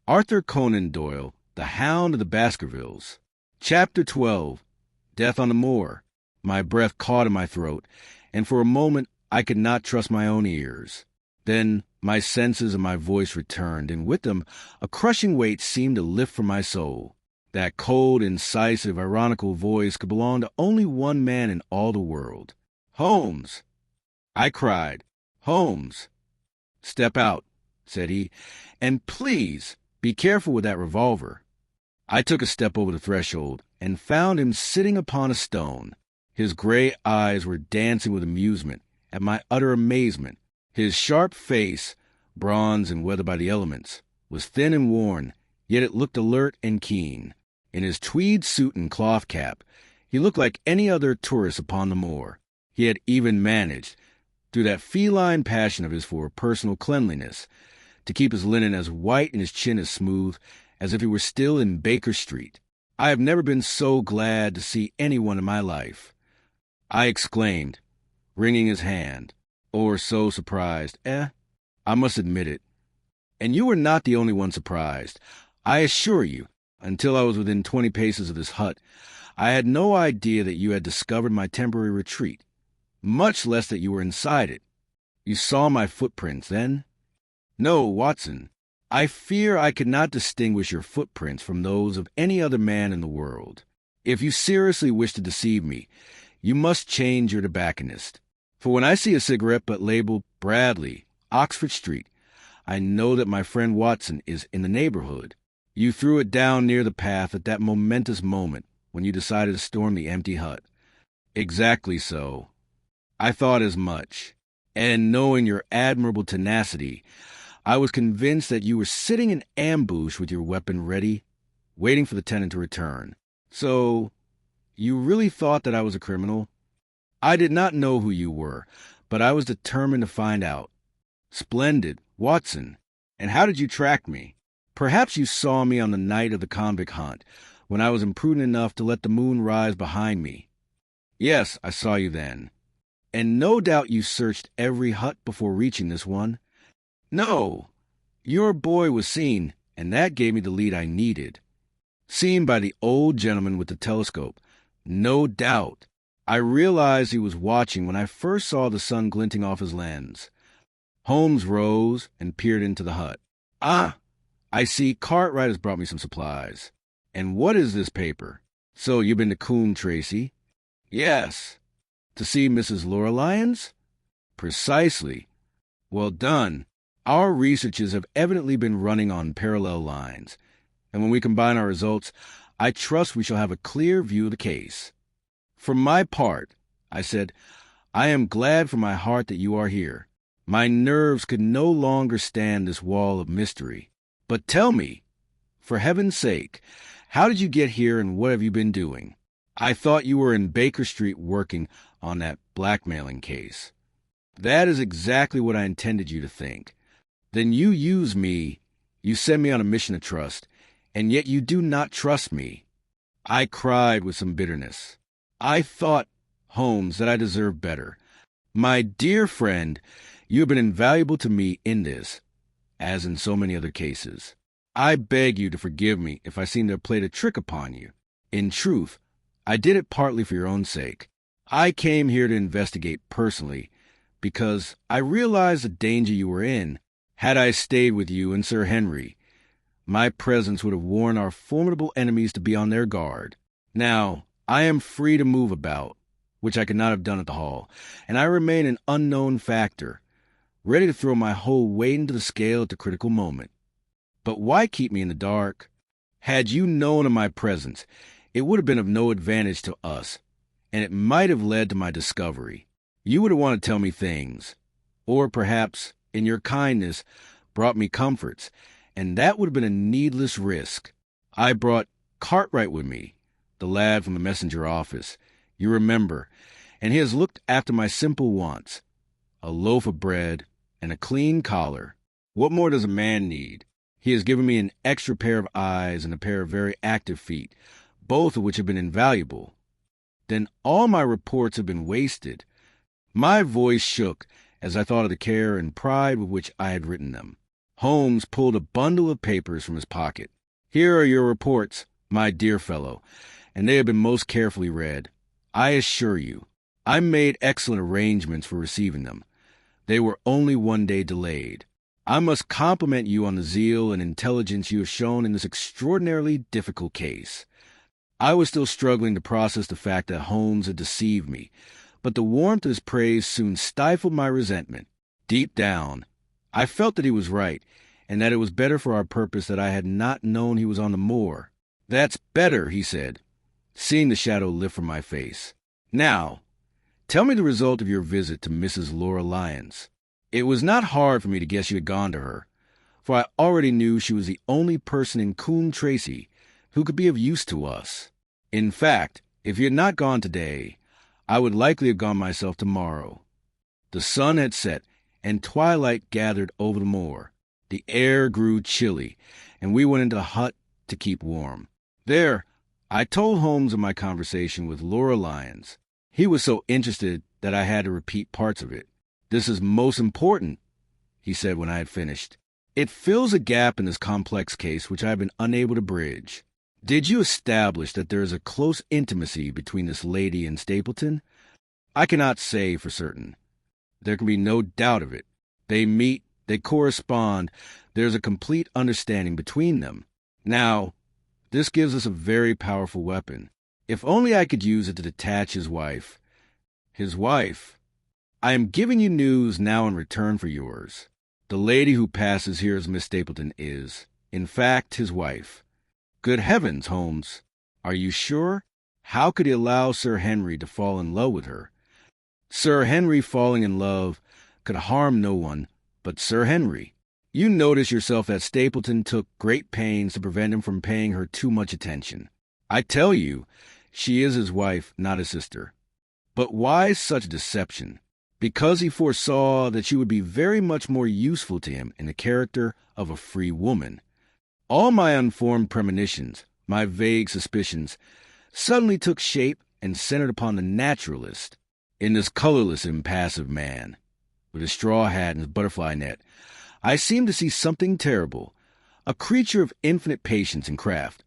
Arthur Conan Doyle, The Hound of the Baskervilles. Chapter 12, Death on the Moor. My breath caught in my throat, and for a moment I could not trust my own ears. Then my senses and my voice returned, and with them a crushing weight seemed to lift from my soul. That cold, incisive, ironical voice could belong to only one man in all the world. "Holmes!" I cried. "Holmes!" "Step out," said he, "and please be careful with that revolver." I took a step over the threshold and found him sitting upon a stone. His gray eyes were dancing with amusement at my utter amazement. His sharp face, bronze and weathered by the elements, was thin and worn, yet it looked alert and keen. In his tweed suit and cloth cap, he looked like any other tourist upon the moor. He had even managed, through that feline passion of his for personal cleanliness, to keep his linen as white and his chin as smooth as if he were still in Baker Street. I have never been so glad to see anyone in my life, I exclaimed, wringing his hand, or so surprised. I must admit it. And you were not the only one surprised. I assure you, until I was within 20 paces of this hut, I had no idea that you had discovered my temporary retreat, much less that you were inside it. You saw my footprints, then? No, Watson. I fear I could not distinguish your footprints from those of any other man in the world. If you seriously wish to deceive me, you must change your tobacconist. For when I see a cigarette butt labeled Bradley, Oxford Street, I know that my friend Watson is in the neighborhood. You threw it down near the path at that momentous moment when you decided to storm the empty hut. Exactly so. I thought as much. And knowing your admirable tenacity, I was convinced that you were sitting in ambush with your weapon ready, waiting for the tenant to return. So, you really thought that I was a criminal? I did not know who you were, but I was determined to find out. Splendid, Watson. And how did you track me? Perhaps you saw me on the night of the convict hunt, when I was imprudent enough to let the moon rise behind me. Yes, I saw you then. And no doubt you searched every hut before reaching this one. No, your boy was seen, and that gave me the lead I needed. Seen by the old gentleman with the telescope, no doubt. I realized he was watching when I first saw the sun glinting off his lens. Holmes rose and peered into the hut. Ah, I see Cartwright has brought me some supplies. And what is this paper? So you've been to Coombe, Tracy? Yes. To see Mrs. Laura Lyons? Precisely. Well done. Our researches have evidently been running on parallel lines, and when we combine our results, I trust we shall have a clear view of the case. For my part, I said, I am glad from my heart that you are here. My nerves could no longer stand this wall of mystery. But tell me, for heaven's sake, how did you get here and what have you been doing? I thought you were in Baker Street working on that blackmailing case. That is exactly what I intended you to think. Then you use me, you send me on a mission of trust, and yet you do not trust me. I cried with some bitterness. I thought, Holmes, that I deserved better. My dear friend, you have been invaluable to me in this, as in so many other cases. I beg you to forgive me if I seem to have played a trick upon you. In truth, I did it partly for your own sake. I came here to investigate personally, because I realized the danger you were in. Had I stayed with you and Sir Henry, my presence would have warned our formidable enemies to be on their guard. Now, I am free to move about, which I could not have done at the Hall, and I remain an unknown factor, ready to throw my whole weight into the scale at the critical moment. But why keep me in the dark? Had you known of my presence, it would have been of no advantage to us, and it might have led to my discovery. You would have wanted to tell me things, or perhaps, in your kindness, brought me comforts, and that would have been a needless risk. I brought Cartwright with me, the lad from the messenger office, you remember, and he has looked after my simple wants. A loaf of bread and a clean collar. What more does a man need? He has given me an extra pair of eyes and a pair of very active feet, both of which have been invaluable. Then all my reports have been wasted. My voice shook as I thought of the care and pride with which I had written them. Holmes pulled a bundle of papers from his pocket. "Here are your reports, my dear fellow, and they have been most carefully read. I assure you, I made excellent arrangements for receiving them. They were only 1 day delayed. I must compliment you on the zeal and intelligence you have shown in this extraordinarily difficult case." I was still struggling to process the fact that Holmes had deceived me, but the warmth of his praise soon stifled my resentment. Deep down, I felt that he was right, and that it was better for our purpose that I had not known he was on the moor. "That's better," he said, seeing the shadow lift from my face. "Now, tell me the result of your visit to Mrs. Laura Lyons." It was not hard for me to guess you had gone to her, for I already knew she was the only person in Coombe Tracey who could be of use to us. In fact, if you had not gone today, I would likely have gone myself tomorrow. The sun had set, and twilight gathered over the moor. The air grew chilly, and we went into the hut to keep warm. There, I told Holmes of my conversation with Laura Lyons. He was so interested that I had to repeat parts of it. "This is most important," he said when I had finished. "It fills a gap in this complex case which I have been unable to bridge. Did you establish that there is a close intimacy between this lady and Stapleton?" "I cannot say for certain. There can be no doubt of it. They meet, they correspond, there is a complete understanding between them. Now, this gives us a very powerful weapon. If only I could use it to detach his wife." "His wife?" "I am giving you news now in return for yours. The lady who passes here as Miss Stapleton is, in fact, his wife." "Good heavens, Holmes! Are you sure? How could he allow Sir Henry to fall in love with her?" "Sir Henry falling in love could harm no one but Sir Henry. You notice yourself that Stapleton took great pains to prevent him from paying her too much attention. I tell you, she is his wife, not his sister. But why such deception? Because he foresaw that she would be very much more useful to him in the character of a free woman. All my unformed premonitions, my vague suspicions, suddenly took shape and centered upon the naturalist. In this colorless, impassive man, with his straw hat and his butterfly net, I seemed to see something terrible, a creature of infinite patience and craft,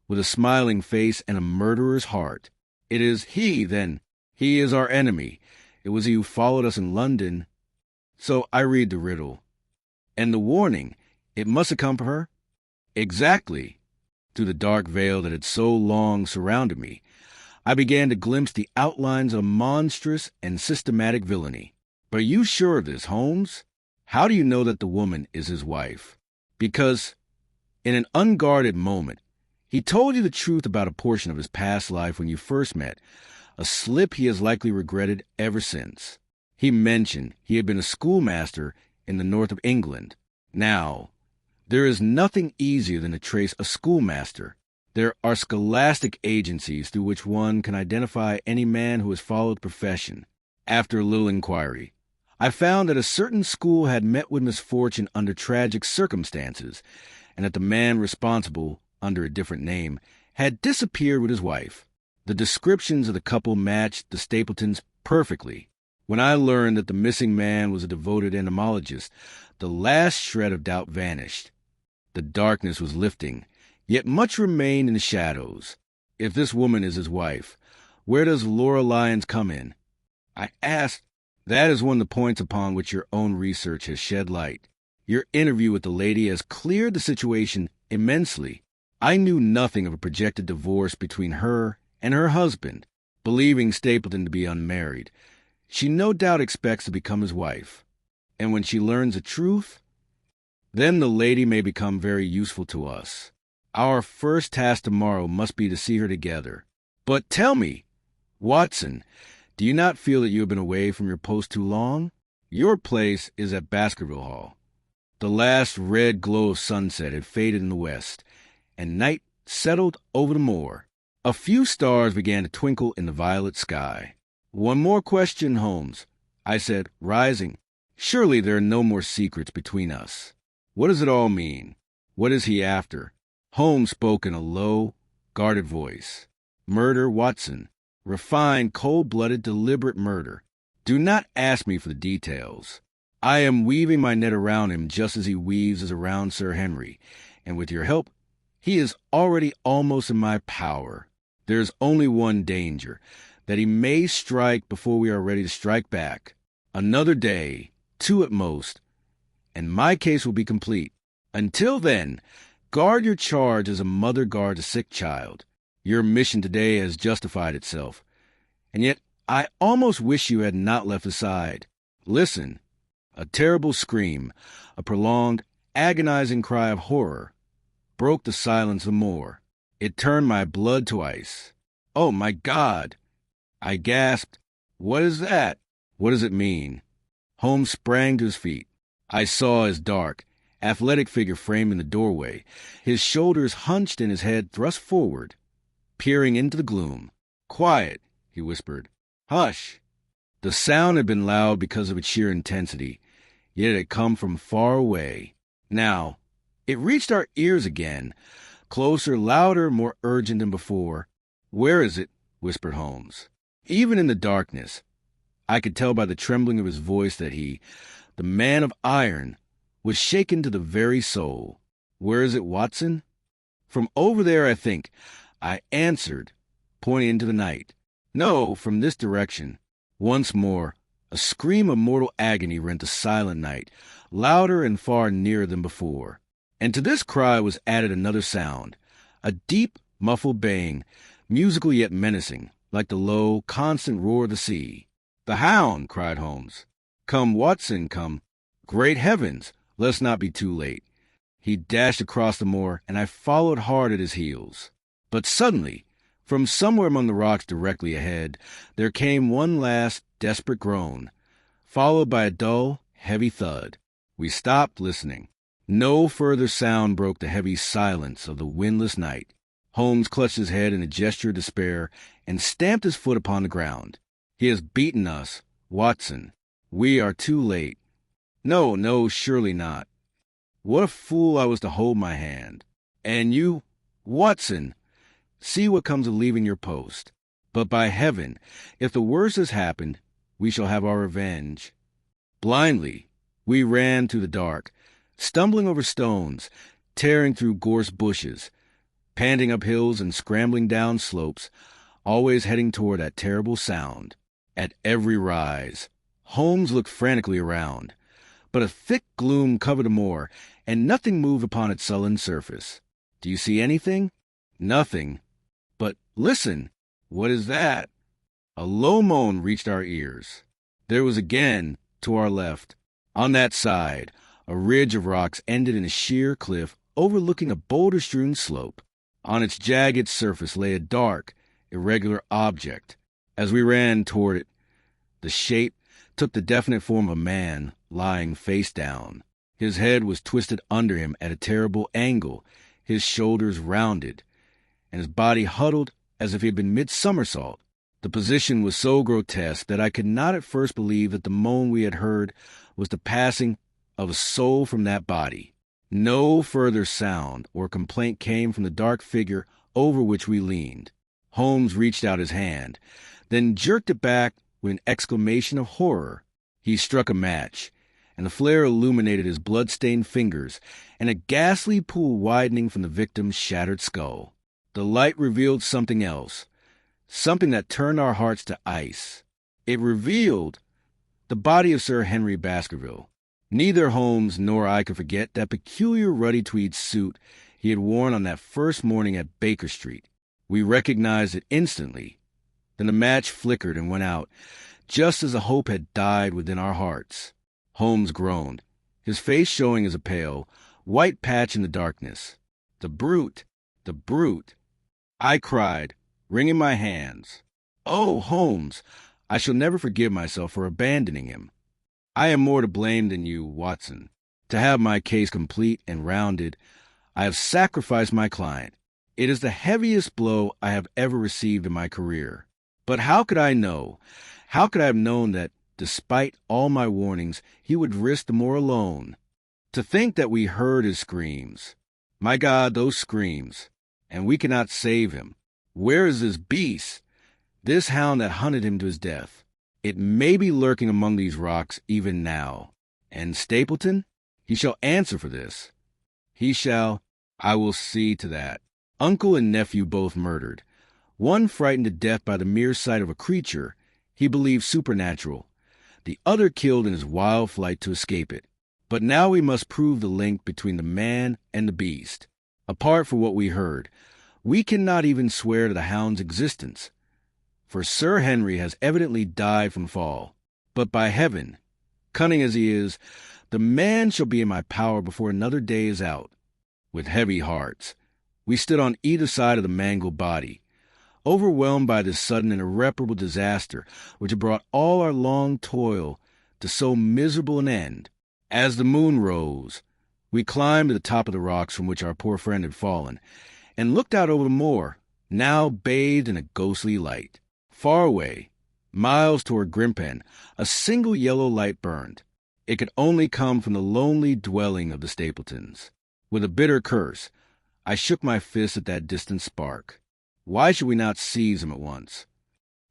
with a smiling face and a murderer's heart. It is he, then. He is our enemy. It was he who followed us in London. So I read the riddle. And the warning, it must have come from her? Exactly. Through the dark veil that had so long surrounded me, I began to glimpse the outlines of monstrous and systematic villainy. But are you sure of this, Holmes? How do you know that the woman is his wife? Because, in an unguarded moment, he told you the truth about a portion of his past life when you first met, a slip he has likely regretted ever since. He mentioned he had been a schoolmaster in the north of England. Now, there is nothing easier than to trace a schoolmaster. There are scholastic agencies through which one can identify any man who has followed the profession. After a little inquiry, I found that a certain school had met with misfortune under tragic circumstances, and that the man responsible, under a different name, had disappeared with his wife. The descriptions of the couple matched the Stapletons perfectly. When I learned that the missing man was a devoted entomologist, the last shred of doubt vanished. The darkness was lifting, yet much remained in the shadows. If this woman is his wife, where does Laura Lyons come in? I asked. That is one of the points upon which your own research has shed light. Your interview with the lady has cleared the situation immensely. I knew nothing of a projected divorce between her and her husband. Believing Stapleton to be unmarried, she no doubt expects to become his wife. And when she learns the truth, then the lady may become very useful to us. Our first task tomorrow must be to see her together. But tell me, Watson, do you not feel that you have been away from your post too long? Your place is at Baskerville Hall. The last red glow of sunset had faded in the west, and night settled over the moor. A few stars began to twinkle in the violet sky. "One more question, Holmes," I said, rising. "Surely there are no more secrets between us. What does it all mean? What is he after?" Holmes spoke in a low, guarded voice. "Murder, Watson. Refined, cold-blooded, deliberate murder. Do not ask me for the details. I am weaving my net around him just as he weaves us around Sir Henry, and with your help, he is already almost in my power. There is only one danger, that he may strike before we are ready to strike back. Another day, 2 at most, and my case will be complete. Until then, guard your charge as a mother guards a sick child. Your mission today has justified itself, and yet I almost wish you had not left aside. Listen. A terrible scream, a prolonged, agonizing cry of horror, broke the silence of Moor. It turned my blood to ice. "Oh, my God!" I gasped. "What is that? What does it mean?" Holmes sprang to his feet. I saw his dark, athletic figure framed in the doorway, his shoulders hunched and his head thrust forward, peering into the gloom. "Quiet," he whispered. "Hush." The sound had been loud because of its sheer intensity, yet it had come from far away. Now, it reached our ears again, closer, louder, more urgent than before. "Where is it?" whispered Holmes. Even in the darkness, I could tell by the trembling of his voice that he, the man of iron, was shaken to the very soul. "Where is it, Watson?" "From over there, I think," I answered, pointing into the night. "No, from this direction." Once more, a scream of mortal agony rent the silent night, louder and far nearer than before. And to this cry was added another sound, a deep, muffled baying, musical yet menacing, like the low, constant roar of the sea. "The hound!" cried Holmes. "Come, Watson, come. Great heavens, let's not be too late." He dashed across the moor, and I followed hard at his heels. But suddenly, from somewhere among the rocks directly ahead, there came one last desperate groan, followed by a dull, heavy thud. We stopped listening. No further sound broke the heavy silence of the windless night. Holmes clutched his head in a gesture of despair and stamped his foot upon the ground. "He has beaten us, Watson. We are too late." No, no, surely not. What a fool I was to hold my hand. "And you, Watson, see what comes of leaving your post. But by heaven, if the worst has happened, we shall have our revenge." Blindly, we ran through the dark, stumbling over stones, tearing through gorse bushes, panting up hills and scrambling down slopes, always heading toward that terrible sound. At every rise, Holmes looked frantically around, but a thick gloom covered the moor, and nothing moved upon its sullen surface. "Do you see anything?" "Nothing. But listen." "What is that?" A low moan reached our ears. There was again, to our left, on that side, a ridge of rocks ended in a sheer cliff overlooking a boulder-strewn slope. On its jagged surface lay a dark, irregular object. As we ran toward it, the shape took the definite form of a man lying face down. His head was twisted under him at a terrible angle, his shoulders rounded, and his body huddled as if he had been mid-somersault. The position was so grotesque that I could not at first believe that the moan we had heard was the passing of a soul from that body. No further sound or complaint came from the dark figure over which we leaned. Holmes reached out his hand, then jerked it back with an exclamation of horror. He struck a match, and the flare illuminated his blood-stained fingers and a ghastly pool widening from the victim's shattered skull. The light revealed something else, something that turned our hearts to ice. It revealed the body of Sir Henry Baskerville. Neither Holmes nor I could forget that peculiar ruddy tweed suit he had worn on that first morning at Baker Street. We recognized it instantly. Then the match flickered and went out, just as the hope had died within our hearts. Holmes groaned, his face showing as a pale, white patch in the darkness. "The brute! The brute!" I cried, wringing my hands. "Oh, Holmes, I shall never forgive myself for abandoning him. I am more to blame than you, Watson. To have my case complete and rounded, I have sacrificed my client. It is the heaviest blow I have ever received in my career. But how could I know? How could I have known that, despite all my warnings, he would risk the moor alone? To think that we heard his screams. My God, those screams. And we cannot save him. Where is this beast? This hound that hunted him to his death? It may be lurking among these rocks even now. And Stapleton? He shall answer for this. He shall. I will see to that. Uncle and nephew both murdered. One frightened to death by the mere sight of a creature he believed supernatural. The other killed in his wild flight to escape it. But now we must prove the link between the man and the beast. Apart from what we heard, we cannot even swear to the hound's existence. For Sir Henry has evidently died from fall. But by heaven, cunning as he is, the man shall be in my power before another day is out. With heavy hearts, we stood on either side of the mangled body, overwhelmed by this sudden and irreparable disaster which had brought all our long toil to so miserable an end. As the moon rose, we climbed to the top of the rocks from which our poor friend had fallen, and looked out over the moor, now bathed in a ghostly light. Far away, miles toward Grimpen, a single yellow light burned. It could only come from the lonely dwelling of the Stapletons. With a bitter curse, I shook my fist at that distant spark. Why should we not seize him at once?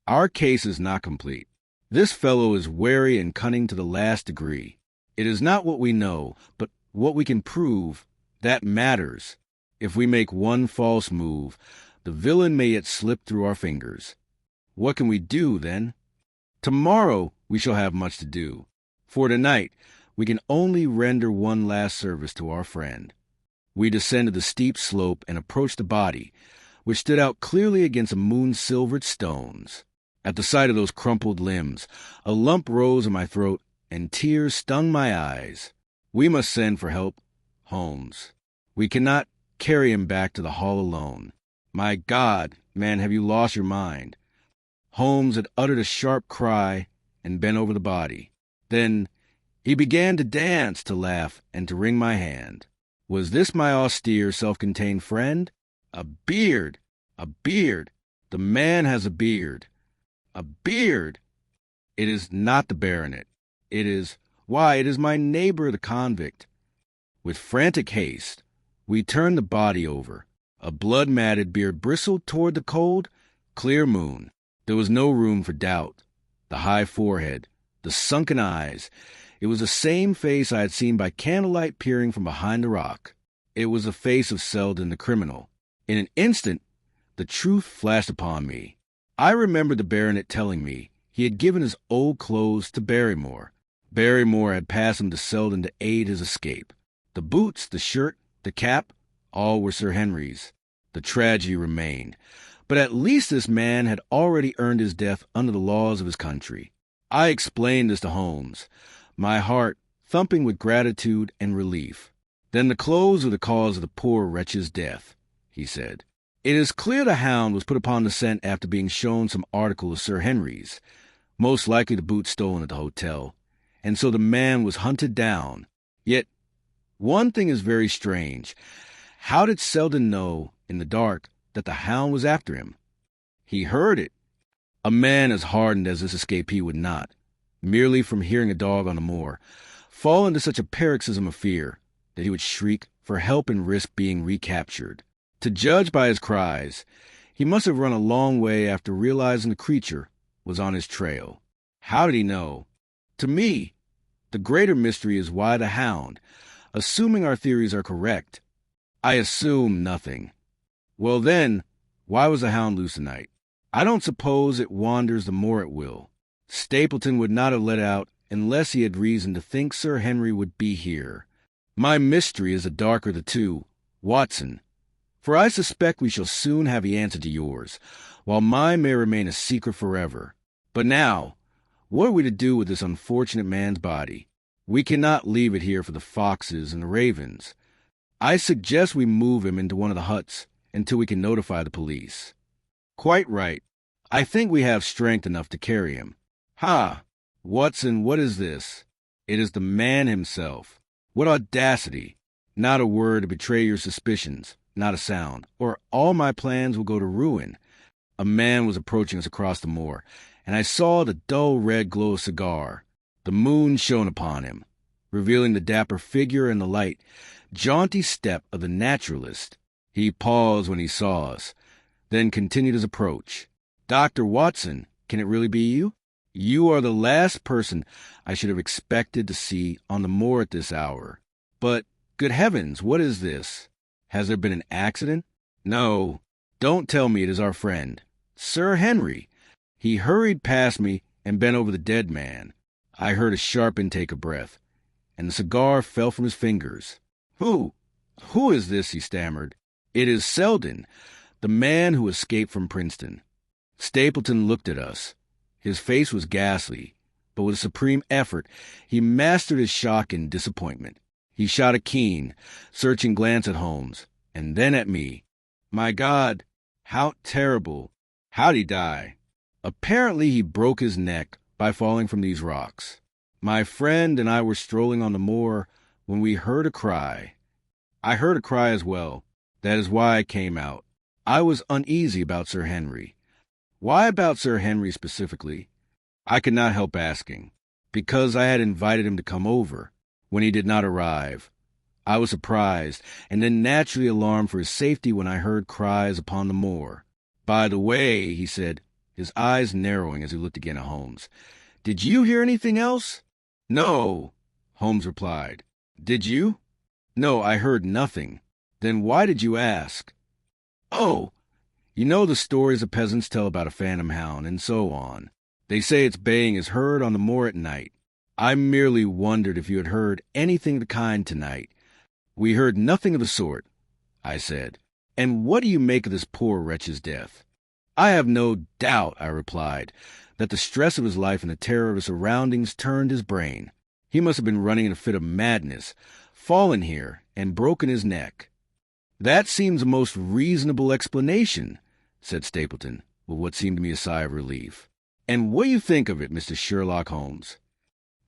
Our case is not complete. This fellow is wary and cunning to the last degree. It is not what we know, but what we can prove, that matters. If we make one false move, the villain may yet slip through our fingers. What can we do, then? Tomorrow we shall have much to do. For tonight, we can only render one last service to our friend. We descended the steep slope and approached the body, which stood out clearly against the moon-silvered stones. At the sight of those crumpled limbs, a lump rose in my throat, and tears stung my eyes. We must send for help. Holmes. We cannot carry him back to the hall alone. My God, man, have you lost your mind? Holmes had uttered a sharp cry and bent over the body. Then he began to dance, to laugh, and to wring my hand. Was this my austere, self-contained friend? A beard! A beard! The man has a beard. A beard! It is not the baronet. It is my neighbor, the convict. With frantic haste, we turned the body over. A blood-matted beard bristled toward the cold, clear moon. There was no room for doubt. The high forehead, the sunken eyes. It was the same face I had seen by candlelight peering from behind the rock. It was the face of Selden the criminal. In an instant, the truth flashed upon me. I remembered the baronet telling me he had given his old clothes to Barrymore. Barrymore had passed them to Selden to aid his escape. The boots, the shirt, the cap, all were Sir Henry's. The tragedy remained. But at least this man had already earned his death under the laws of his country. I explained this to Holmes, my heart thumping with gratitude and relief. Then the clothes were the cause of the poor wretch's death, he said. It is clear the Hound was put upon the scent after being shown some article of Sir Henry's, most likely the boots stolen at the hotel, and so the man was hunted down. Yet, one thing is very strange. How did Selden know, in the dark, that the Hound was after him? He heard it. A man as hardened as this escapee would not, merely from hearing a dog on the moor, fall into such a paroxysm of fear that he would shriek for help and risk being recaptured. To judge by his cries, he must have run a long way after realizing the creature was on his trail. How did he know? To me, the greater mystery is why the Hound, assuming our theories are correct. I assume nothing. Well then, why was the Hound loose tonight? I don't suppose it wanders the moor at will. Stapleton would not have let out unless he had reason to think Sir Henry would be here. My mystery is the darker of the two, Watson, for I suspect we shall soon have the answer to yours, while mine may remain a secret forever. But now, what are we to do with this unfortunate man's body? We cannot leave it here for the foxes and the ravens. I suggest we move him into one of the huts until we can notify the police. Quite right. I think we have strength enough to carry him. Ha! Watson, what is this? It is the man himself. What audacity! Not a word to betray your suspicions, not a sound, or all my plans will go to ruin. A man was approaching us across the moor, and I saw the dull red glow of a cigar. The moon shone upon him, revealing the dapper figure and the light, jaunty step of the naturalist. He paused when he saw us, then continued his approach. Dr. Watson, can it really be you? You are the last person I should have expected to see on the moor at this hour. But, good heavens, what is this? Has there been an accident? No, don't tell me it is our friend, Sir Henry. He hurried past me and bent over the dead man. I heard a sharp intake of breath, and the cigar fell from his fingers. Who is this? He stammered. It is Selden, the man who escaped from Princeton. Stapleton looked at us. His face was ghastly, but with a supreme effort, he mastered his shock and disappointment. He shot a keen, searching glance at Holmes, and then at me. My God, how terrible! How'd he die? Apparently he broke his neck by falling from these rocks. My friend and I were strolling on the moor when we heard a cry. I heard a cry as well. That is why I came out. I was uneasy about Sir Henry. Why about Sir Henry specifically? I could not help asking. Because I had invited him to come over. When he did not arrive, I was surprised, and then naturally alarmed for his safety when I heard cries upon the moor. By the way, he said, his eyes narrowing as he looked again at Holmes, did you hear anything else? No, Holmes replied. Did you? No, I heard nothing. Then why did you ask? Oh, you know the stories the peasants tell about a phantom hound, and so on. They say its baying is heard on the moor at night. I merely wondered if you had heard anything of the kind tonight. We heard nothing of the sort, I said. And what do you make of this poor wretch's death? I have no doubt, I replied, that the stress of his life and the terror of his surroundings turned his brain. He must have been running in a fit of madness, fallen here, and broken his neck. That seems a most reasonable explanation, said Stapleton, with what seemed to me a sigh of relief. And what do you think of it, Mr. Sherlock Holmes?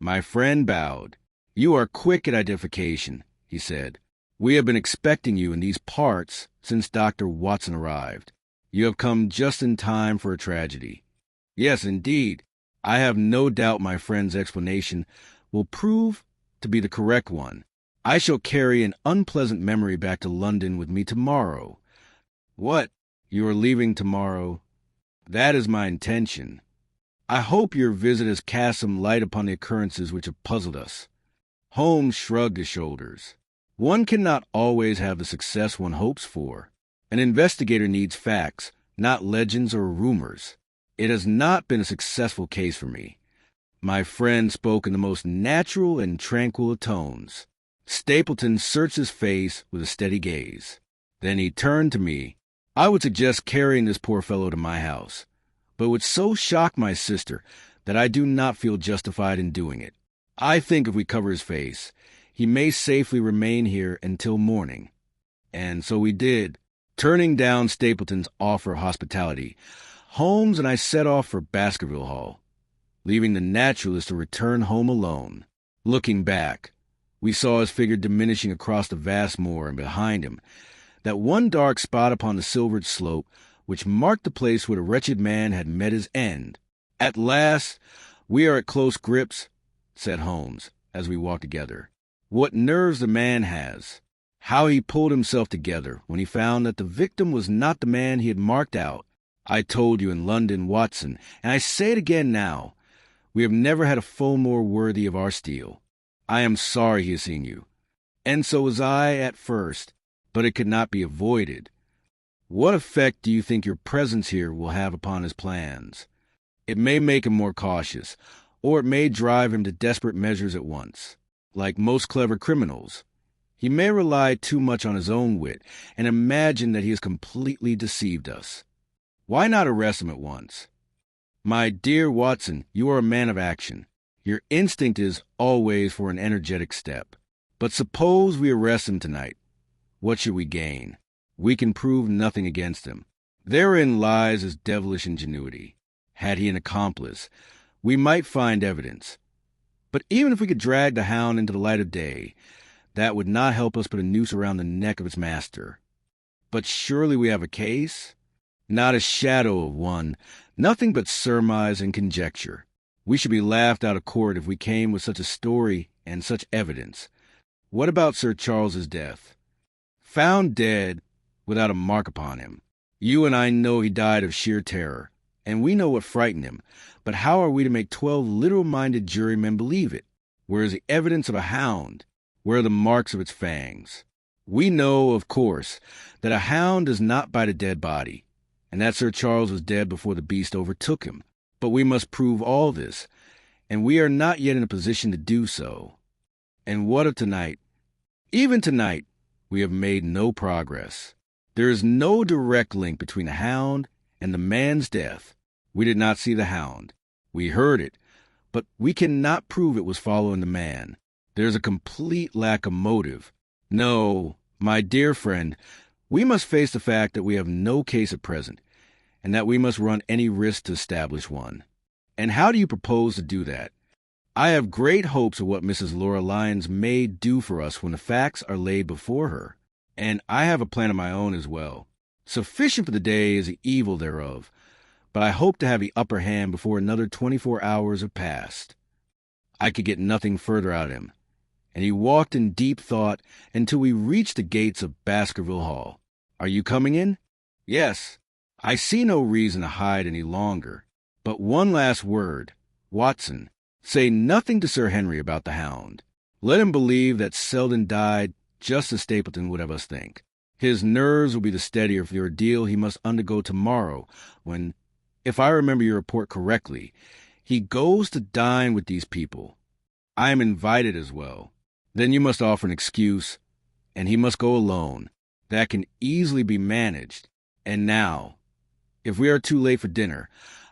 My friend bowed. You are quick at identification, he said. We have been expecting you in these parts since Dr. Watson arrived. You have come just in time for a tragedy. Yes, indeed. I have no doubt my friend's explanation will prove to be the correct one. I shall carry an unpleasant memory back to London with me tomorrow. What? You are leaving tomorrow? That is my intention. I hope your visit has cast some light upon the occurrences which have puzzled us. Holmes shrugged his shoulders. One cannot always have the success one hopes for. An investigator needs facts, not legends or rumors. It has not been a successful case for me. My friend spoke in the most natural and tranquil of tones. Stapleton searched his face with a steady gaze. Then he turned to me. I would suggest carrying this poor fellow to my house, but it would so shock my sister that I do not feel justified in doing it. I think if we cover his face, he may safely remain here until morning. And so we did. Turning down Stapleton's offer of hospitality, Holmes and I set off for Baskerville Hall, leaving the naturalist to return home alone. Looking back, we saw his figure diminishing across the vast moor, and behind him, that one dark spot upon the silvered slope which marked the place where the wretched man had met his end. At last, we are at close grips, said Holmes, as we walked together. What nerves the man has! How he pulled himself together when he found that the victim was not the man he had marked out. I told you in London, Watson, and I say it again now, we have never had a foe more worthy of our steel. I am sorry he has seen you, and so was I at first, but it could not be avoided. What effect do you think your presence here will have upon his plans? It may make him more cautious, or it may drive him to desperate measures at once. Like most clever criminals, he may rely too much on his own wit and imagine that he has completely deceived us. Why not arrest him at once? My dear Watson, you are a man of action. Your instinct is always for an energetic step. But suppose we arrest him tonight. What should we gain? We can prove nothing against him. Therein lies his devilish ingenuity. Had he an accomplice, we might find evidence. But even if we could drag the hound into the light of day, that would not help us put a noose around the neck of its master. But surely we have a case? Not a shadow of one, nothing but surmise and conjecture. We should be laughed out of court if we came with such a story and such evidence. What about Sir Charles's death? Found dead, without a mark upon him. You and I know he died of sheer terror, and we know what frightened him. But how are we to make 12 literal-minded jurymen believe it? Where is the evidence of a hound? Where are the marks of its fangs? We know, of course, that a hound does not bite a dead body, and that Sir Charles was dead before the beast overtook him. But we must prove all this, and we are not yet in a position to do so. And what of tonight? Even tonight, we have made no progress. There is no direct link between the hound and the man's death. We did not see the hound. We heard it, but we cannot prove it was following the man. There is a complete lack of motive. No, my dear friend, we must face the fact that we have no case at present, and that we must run any risk to establish one. And how do you propose to do that? I have great hopes of what Mrs. Laura Lyons may do for us when the facts are laid before her, and I have a plan of my own as well. Sufficient for the day is the evil thereof, but I hope to have the upper hand before another 24 hours have passed. I could get nothing further out of him, and he walked in deep thought until we reached the gates of Baskerville Hall. Are you coming in? Yes. I see no reason to hide any longer. But one last word. Watson, say nothing to Sir Henry about the hound. Let him believe that Selden died just as Stapleton would have us think. His nerves will be the steadier for the ordeal he must undergo tomorrow when, if I remember your report correctly, he goes to dine with these people. I am invited as well. Then you must offer an excuse, and he must go alone. That can easily be managed. And now, if we are too late for dinner,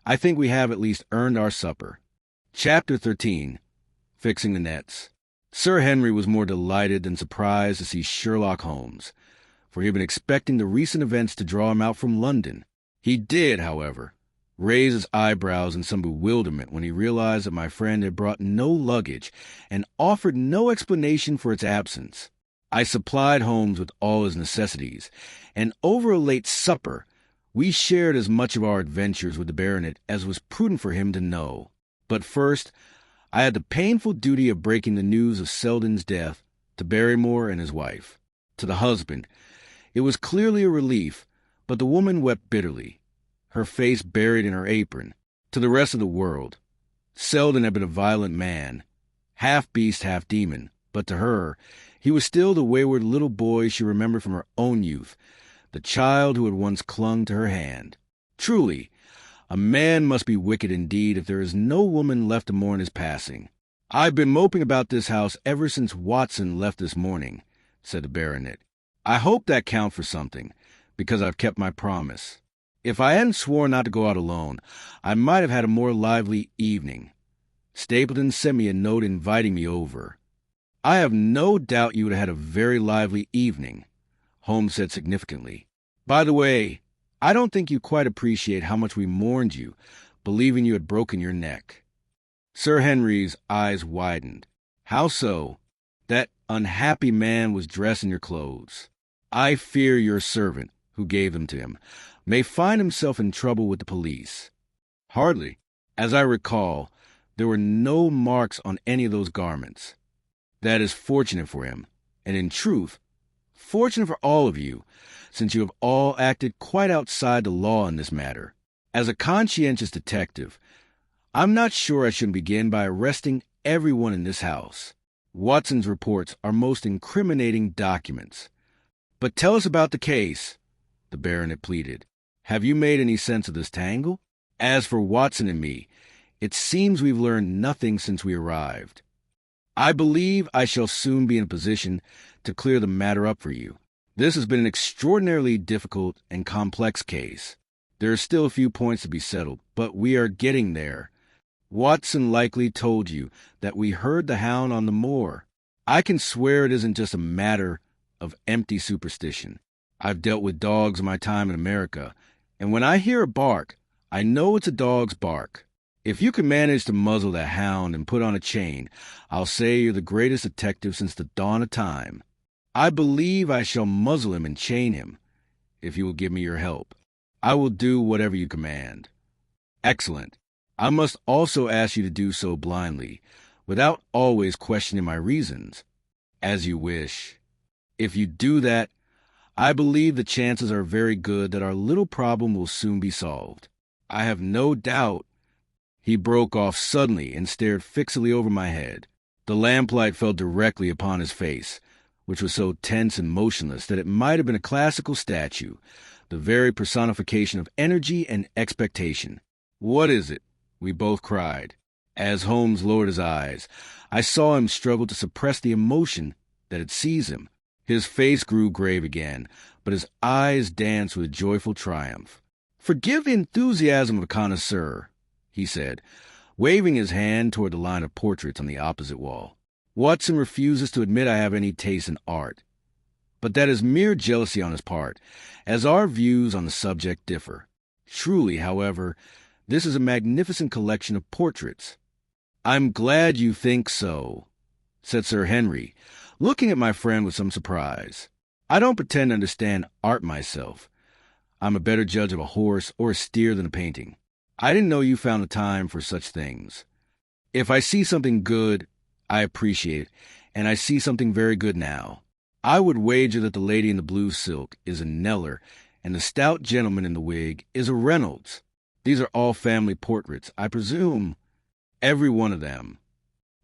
I think we have at least earned our supper. Chapter 13. Fixing the Nets. Sir Henry was more delighted than surprised to see Sherlock Holmes, for he had been expecting the recent events to draw him out from London. He did, however, raise his eyebrows in some bewilderment when he realized that my friend had brought no luggage and offered no explanation for its absence. I supplied Holmes with all his necessities, and over a late supper we shared as much of our adventures with the baronet as was prudent for him to know. But first, I had the painful duty of breaking the news of Selden's death to Barrymore and his wife. To the husband, it was clearly a relief, but the woman wept bitterly, her face buried in her apron. To the rest of the world, Selden had been a violent man, half beast, half demon, but to her, he was still the wayward little boy she remembered from her own youth, the child who had once clung to her hand. Truly, a man must be wicked indeed if there is no woman left to mourn his passing. I've been moping about this house ever since Watson left this morning, said the baronet. I hope that counts for something, because I've kept my promise. If I hadn't sworn not to go out alone, I might have had a more lively evening. Stapleton sent me a note inviting me over. I have no doubt you would have had a very lively evening, Holmes said significantly. By the way, I don't think you quite appreciate how much we mourned you, believing you had broken your neck. Sir Henry's eyes widened. How so? That unhappy man was dressed in your clothes. I fear your servant, who gave them to him, may find himself in trouble with the police. Hardly. As I recall, there were no marks on any of those garments. That is fortunate for him, and in truth, fortunate for all of you, since you have all acted quite outside the law in this matter. As a conscientious detective, I'm not sure I shouldn't begin by arresting everyone in this house. Watson's reports are most incriminating documents. But tell us about the case, the baronet pleaded. Have you made any sense of this tangle? As for Watson and me, it seems we've learned nothing since we arrived. I believe I shall soon be in a position to clear the matter up for you. This has been an extraordinarily difficult and complex case. There are still a few points to be settled, but we are getting there. Watson likely told you that we heard the hound on the moor. I can swear it isn't just a matter of empty superstition. I've dealt with dogs in my time in America, and when I hear a bark, I know it's a dog's bark. If you can manage to muzzle that hound and put on a chain, I'll say you're the greatest detective since the dawn of time. I believe I shall muzzle him and chain him, if you will give me your help. I will do whatever you command. Excellent. I must also ask you to do so blindly, without always questioning my reasons. As you wish. If you do that, I believe the chances are very good that our little problem will soon be solved. I have no doubt. He broke off suddenly and stared fixedly over my head. The lamplight fell directly upon his face, which was so tense and motionless that it might have been a classical statue, the very personification of energy and expectation. "What is it?" we both cried. As Holmes lowered his eyes, I saw him struggle to suppress the emotion that had seized him. His face grew grave again, but his eyes danced with joyful triumph. "Forgive the enthusiasm of a connoisseur," he said, waving his hand toward the line of portraits on the opposite wall. "Watson refuses to admit I have any taste in art. But that is mere jealousy on his part, as our views on the subject differ. Truly, however, this is a magnificent collection of portraits." "I'm glad you think so," said Sir Henry, looking at my friend with some surprise. "I don't pretend to understand art myself. I'm a better judge of a horse or a steer than a painting. I didn't know you found the time for such things. If I see something good, I appreciate it, and I see something very good now. I would wager that the lady in the blue silk is a Kneller, and the stout gentleman in the wig is a Reynolds. These are all family portraits, I presume." "Every one of them."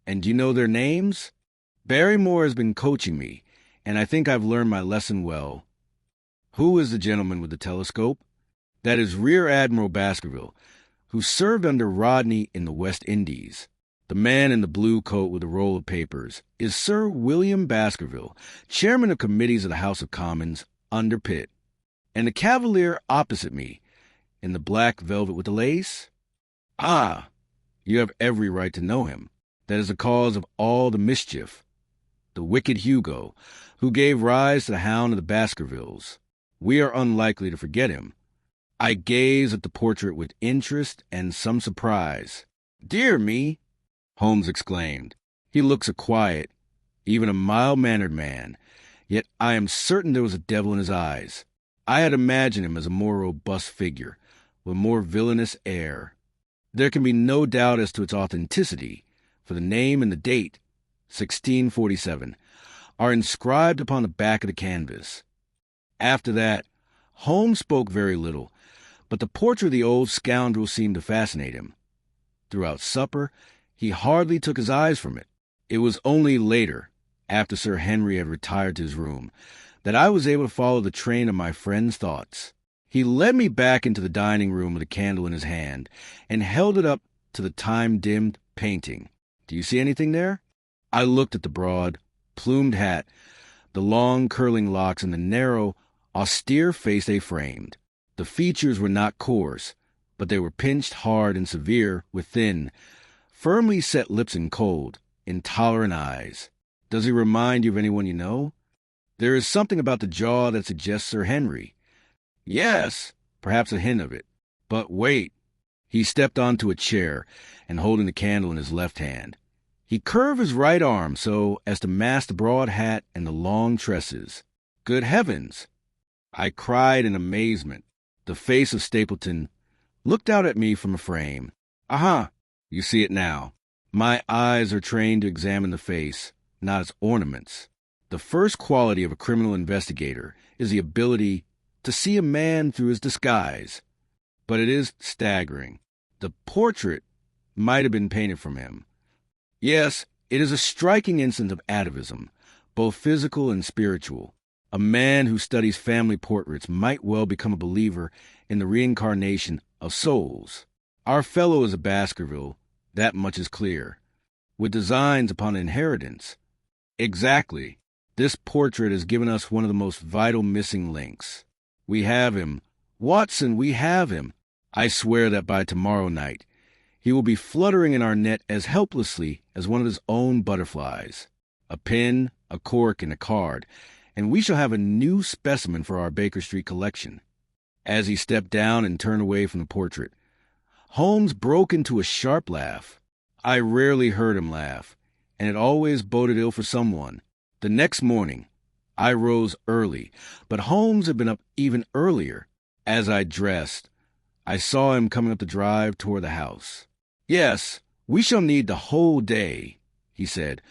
"And do you know their names?" "Barrymore has been coaching me, and I think I've learned my lesson well." "Who is the gentleman with the telescope?" "That is Rear Admiral Baskerville, who served under Rodney in the West Indies. The man in the blue coat with a roll of papers is Sir William Baskerville, chairman of committees of the House of Commons under Pitt. And the cavalier opposite me, in the black velvet with the lace? Ah, you have every right to know him. That is the cause of all the mischief. The wicked Hugo, who gave rise to the Hound of the Baskervilles. We are unlikely to forget him." I gazed at the portrait with interest and some surprise. "Dear me!" Holmes exclaimed. "He looks a quiet, even a mild-mannered man, yet I am certain there was a devil in his eyes. I had imagined him as a more robust figure, with a more villainous air. There can be no doubt as to its authenticity, for the name and the date, 1647, are inscribed upon the back of the canvas." After that, Holmes spoke very little, but the portrait of the old scoundrel seemed to fascinate him. Throughout supper, he hardly took his eyes from it. It was only later, after Sir Henry had retired to his room, that I was able to follow the train of my friend's thoughts. He led me back into the dining room with a candle in his hand and held it up to the time-dimmed painting. "Do you see anything there?" I looked at the broad, plumed hat, the long curling locks, and the narrow, austere face they framed. The features were not coarse, but they were pinched hard and severe, with thin, firmly set lips and cold, intolerant eyes. "Does he remind you of anyone you know?" "There is something about the jaw that suggests Sir Henry." "Yes, perhaps a hint of it. But wait." He stepped onto a chair, and holding the candle in his left hand, he curved his right arm so as to mask the broad hat and the long tresses. "Good heavens!" I cried in amazement. The face of Stapleton looked out at me from a frame. "Aha! You see it now. My eyes are trained to examine the face, not its ornaments. The first quality of a criminal investigator is the ability to see a man through his disguise. But it is staggering. The portrait might have been painted from him. Yes, it is a striking instance of atavism, both physical and spiritual. A man who studies family portraits might well become a believer in the reincarnation of souls. Our fellow is a Baskerville, that much is clear, with designs upon inheritance. Exactly. This portrait has given us one of the most vital missing links. We have him. Watson, we have him. I swear that by tomorrow night he will be fluttering in our net as helplessly as one of his own butterflies. A pin, a cork, and a card, and we shall have a new specimen for our Baker Street collection." As he stepped down and turned away from the portrait, Holmes broke into a sharp laugh. I rarely heard him laugh, and it always boded ill for someone. The next morning, I rose early, but Holmes had been up even earlier. As I dressed, I saw him coming up the drive toward the house. "Yes, we shall need the whole day," he said,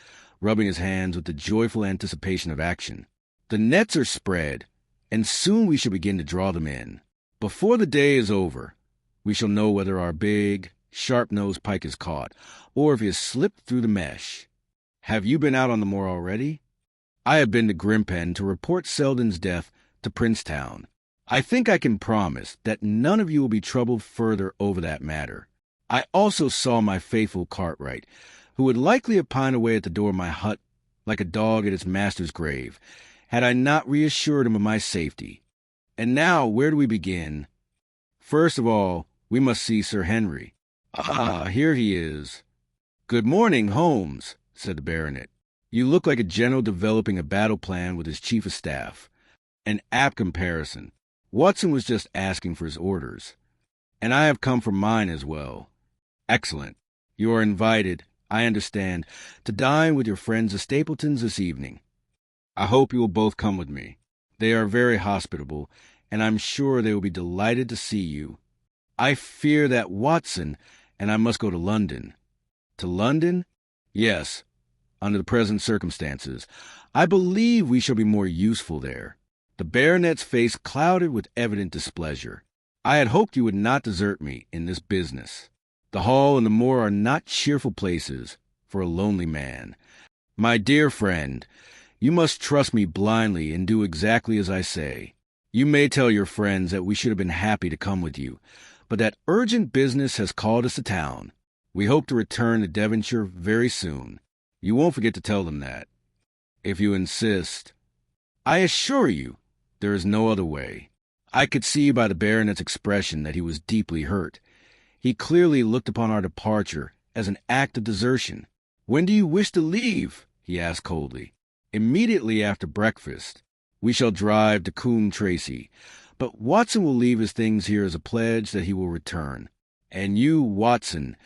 rubbing his hands with the joyful anticipation of action. "The nets are spread, and soon we shall begin to draw them in. Before the day is over, we shall know whether our big, sharp-nosed pike is caught, or if he has slipped through the mesh. Have you been out on the moor already? I have been to Grimpen to report Selden's death to Princetown. I think I can promise that none of you will be troubled further over that matter. I also saw my faithful Cartwright, who would likely have pined away at the door of my hut like a dog at its master's grave, had I not reassured him of my safety. And now, where do we begin? First of all, we must see Sir Henry. Ah, here he is. Good morning, Holmes, said the baronet. You look like a general developing a battle plan with his chief of staff. An apt comparison. Watson was just asking for his orders. And I have come for mine as well. Excellent. You are invited, I understand, to dine with your friends the Stapletons this evening. I hope you will both come with me. They are very hospitable, and I'm sure they will be delighted to see you. I fear that Watson and I must go to London. To London? Yes, under the present circumstances. I believe we shall be more useful there. The baronet's face clouded with evident displeasure. I had hoped you would not desert me in this business. The Hall and the Moor are not cheerful places for a lonely man. My dear friend, you must trust me blindly and do exactly as I say. You may tell your friends that we should have been happy to come with you, but that urgent business has called us to town. We hope to return to Devonshire very soon. You won't forget to tell them that. If you insist. I assure you, there is no other way. I could see by the baronet's expression that he was deeply hurt. He clearly looked upon our departure as an act of desertion. When do you wish to leave? He asked coldly. Immediately after breakfast. We shall drive to Coombe Tracey, but Watson will leave his things here as a pledge that he will return. And you, Watson,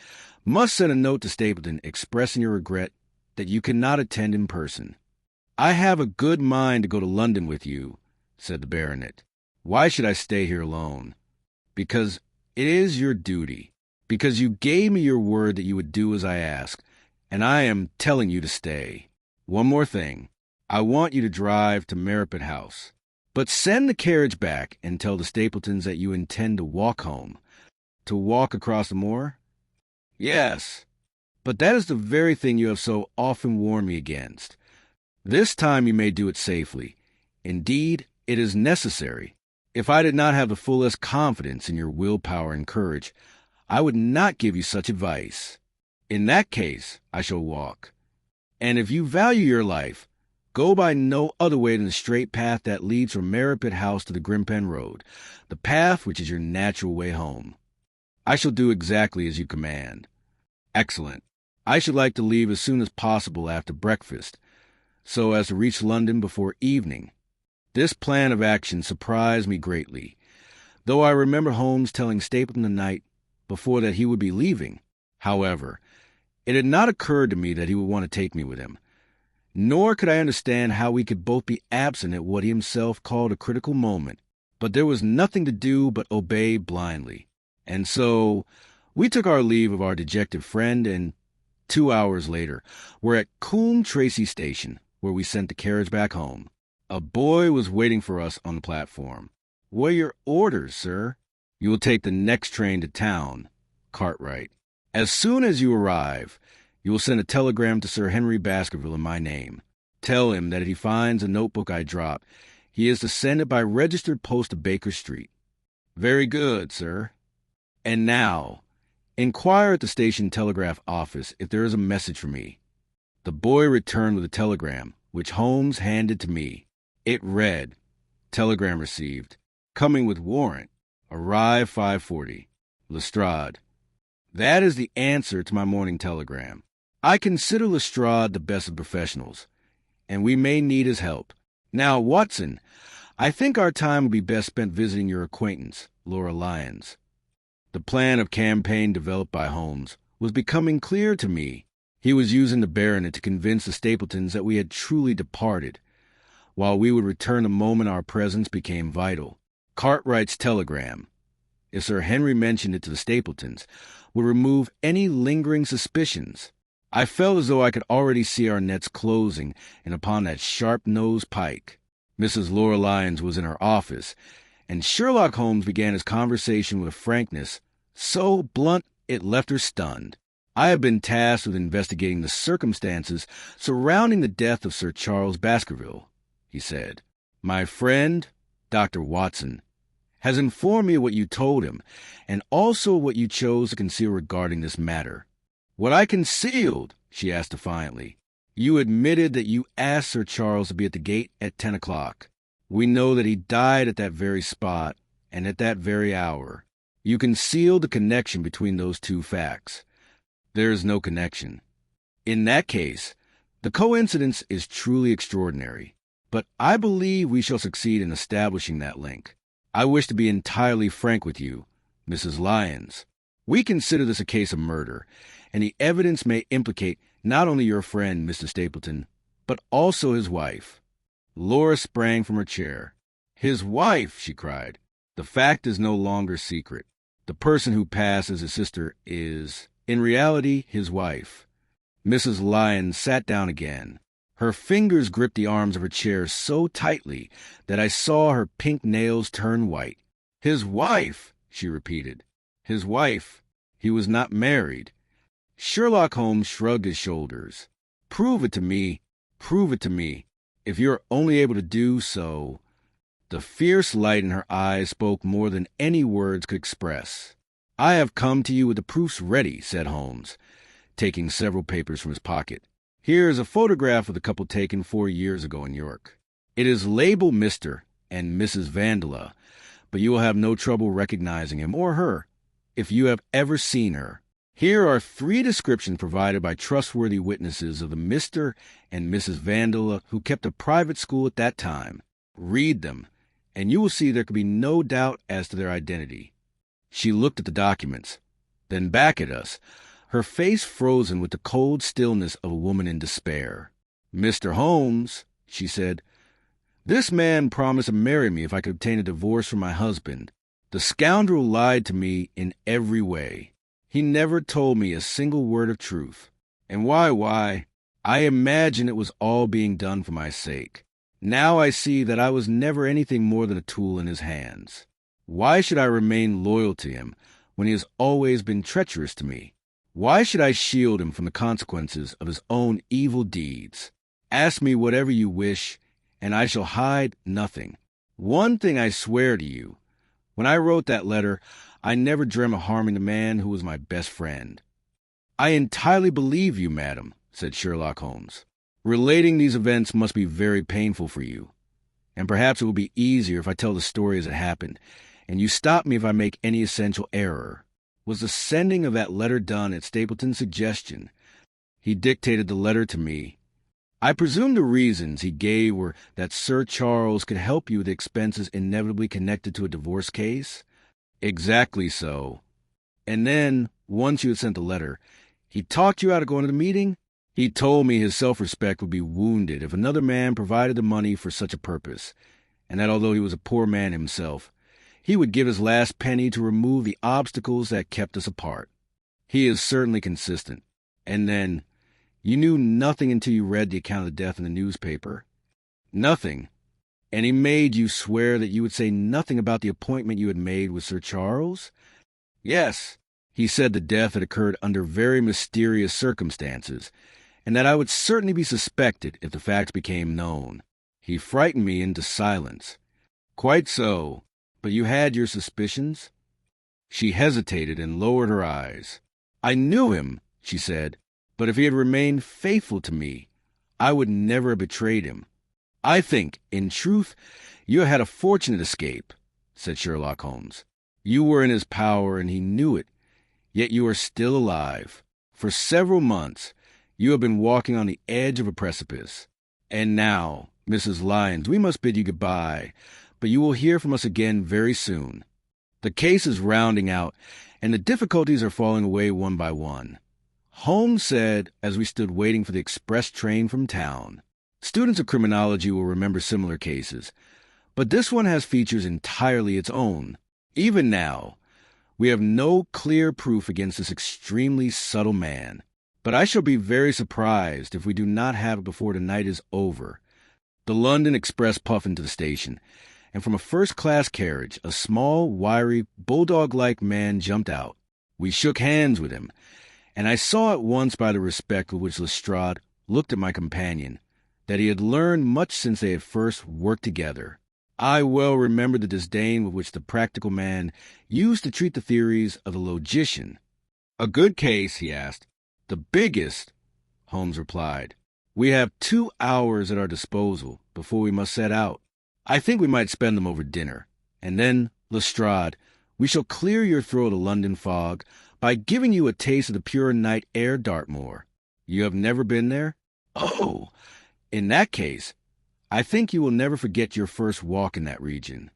must send a note to Stapleton expressing your regret that you cannot attend in person. I have a good mind to go to London with you, said the baronet. Why should I stay here alone? Because it is your duty. Because you gave me your word that you would do as I asked, and I am telling you to stay. One more thing. I want you to drive to Merripit House. But send the carriage back and tell the Stapletons that you intend to walk home. To walk across the moor? Yes. But that is the very thing you have so often warned me against. This time you may do it safely. Indeed, it is necessary. If I did not have the fullest confidence in your willpower and courage, I would not give you such advice. In that case, I shall walk. And if you value your life, go by no other way than the straight path that leads from Merripit House to the Grimpen Road, the path which is your natural way home. I shall do exactly as you command. Excellent. I should like to leave as soon as possible after breakfast, so as to reach London before evening. This plan of action surprised me greatly, though I remember Holmes telling Stapleton the night before that he would be leaving. However, it had not occurred to me that he would want to take me with him. Nor could I understand how we could both be absent at what he himself called a critical moment. But there was nothing to do but obey blindly. And so we took our leave of our dejected friend, and 2 hours later were at Coombe Tracey Station, where we sent the carriage back home. A boy was waiting for us on the platform. What are your orders, sir? You will take the next train to town, Cartwright. As soon as you arrive, you will send a telegram to Sir Henry Baskerville in my name. Tell him that if he finds a notebook I dropped, he is to send it by registered post to Baker Street. Very good, sir. And now, inquire at the station telegraph office if there is a message for me. The boy returned with a telegram, which Holmes handed to me. It read, Telegram received. Coming with warrant. Arrive 5:40. Lestrade. That is the answer to my morning telegram. I consider Lestrade the best of professionals, and we may need his help. Now, Watson, I think our time will be best spent visiting your acquaintance, Laura Lyons. The plan of campaign developed by Holmes was becoming clear to me. He was using the baronet to convince the Stapletons that we had truly departed, while we would return the moment our presence became vital. Cartwright's telegram, if Sir Henry mentioned it to the Stapletons, would remove any lingering suspicions. I felt as though I could already see our nets closing in upon that sharp-nosed pike. Mrs. Laura Lyons was in her office, and Sherlock Holmes began his conversation with a frankness so blunt it left her stunned. "I have been tasked with investigating the circumstances surrounding the death of Sir Charles Baskerville," he said. "My friend, Dr. Watson, has informed me of what you told him, and also what you chose to conceal regarding this matter." "What I concealed?" she asked defiantly. "You admitted that you asked Sir Charles to be at the gate at 10 o'clock. We know that he died at that very spot and at that very hour. You concealed the connection between those two facts. There is no connection. In that case, the coincidence is truly extraordinary, but I believe we shall succeed in establishing that link. I wish to be entirely frank with you, Mrs. Lyons. We consider this a case of murder, and the evidence may implicate not only your friend, Mr. Stapleton, but also his wife." Laura sprang from her chair. "His wife!" she cried. "The fact is no longer secret. The person who passed as his sister is, in reality, his wife." Mrs. Lyons sat down again. Her fingers gripped the arms of her chair so tightly that I saw her pink nails turn white. "His wife!" she repeated. "His wife. He was not married." Sherlock Holmes shrugged his shoulders. "Prove it to me. Prove it to me. If you are only able to do so." The fierce light in her eyes spoke more than any words could express. "I have come to you with the proofs ready," said Holmes, taking several papers from his pocket. "Here is a photograph of the couple taken 4 years ago in York. It is labeled Mr. and Mrs. Vandeleur, but you will have no trouble recognizing him or her, if you have ever seen her. Here are 3 descriptions provided by trustworthy witnesses of the Mr. and Mrs. Vandeleur who kept a private school at that time. Read them, and you will see there can be no doubt as to their identity." She looked at the documents, then back at us, her face frozen with the cold stillness of a woman in despair. "Mr. Holmes," she said, "this man promised to marry me if I could obtain a divorce from my husband. The scoundrel lied to me in every way. He never told me a single word of truth. And why, I imagine it was all being done for my sake. Now I see that I was never anything more than a tool in his hands. Why should I remain loyal to him when he has always been treacherous to me? Why should I shield him from the consequences of his own evil deeds? Ask me whatever you wish, and I shall hide nothing. One thing I swear to you. When I wrote that letter, I never dreamt of harming the man who was my best friend." "I entirely believe you, madam," said Sherlock Holmes. "Relating these events must be very painful for you, and perhaps it will be easier if I tell the story as it happened, and you stop me if I make any essential error. Was the sending of that letter done at Stapleton's suggestion? He dictated the letter to me. I presume the reasons he gave were that Sir Charles could help you with the expenses inevitably connected to a divorce case?" "Exactly so." "And then, once you had sent the letter, he talked you out of going to the meeting?" "He told me his self-respect would be wounded if another man provided the money for such a purpose, and that although he was a poor man himself, he would give his last penny to remove the obstacles that kept us apart. He is certainly consistent. And then, you knew nothing until you read the account of the death in the newspaper?" "Nothing. And he made you swear that you would say nothing about the appointment you had made with Sir Charles?" "Yes. He said the death had occurred under very mysterious circumstances, and that I would certainly be suspected if the facts became known. He frightened me into silence." "Quite so. But you had your suspicions?" She hesitated and lowered her eyes. "I knew him," she said, "but if he had remained faithful to me, I would never have betrayed him." "I think, in truth, you had a fortunate escape," said Sherlock Holmes. "You were in his power, and he knew it, yet you are still alive. For several months, you have been walking on the edge of a precipice. And now, Mrs. Lyons, we must bid you goodbye, but you will hear from us again very soon. The case is rounding out, and the difficulties are falling away one by one." Holmes said as we stood waiting for the express train from town. Students of criminology will remember similar cases, but this one has features entirely its own. Even now, we have no clear proof against this extremely subtle man, but I shall be very surprised if we do not have it before the night is over. The London express puffed into the station, and from a first-class carriage, a small, wiry, bulldog-like man jumped out. We shook hands with him, and I saw at once by the respect with which Lestrade looked at my companion that he had learned much since they had first worked together. I well remembered the disdain with which the practical man used to treat the theories of the logician. "A good case?" he asked. "The biggest," Holmes replied. "We have 2 hours at our disposal before we must set out. I think we might spend them over dinner. And then, Lestrade, we shall clear your throat of London fog by giving you a taste of the pure night air Dartmoor. You have never been there? Oh, in that case, I think you will never forget your first walk in that region."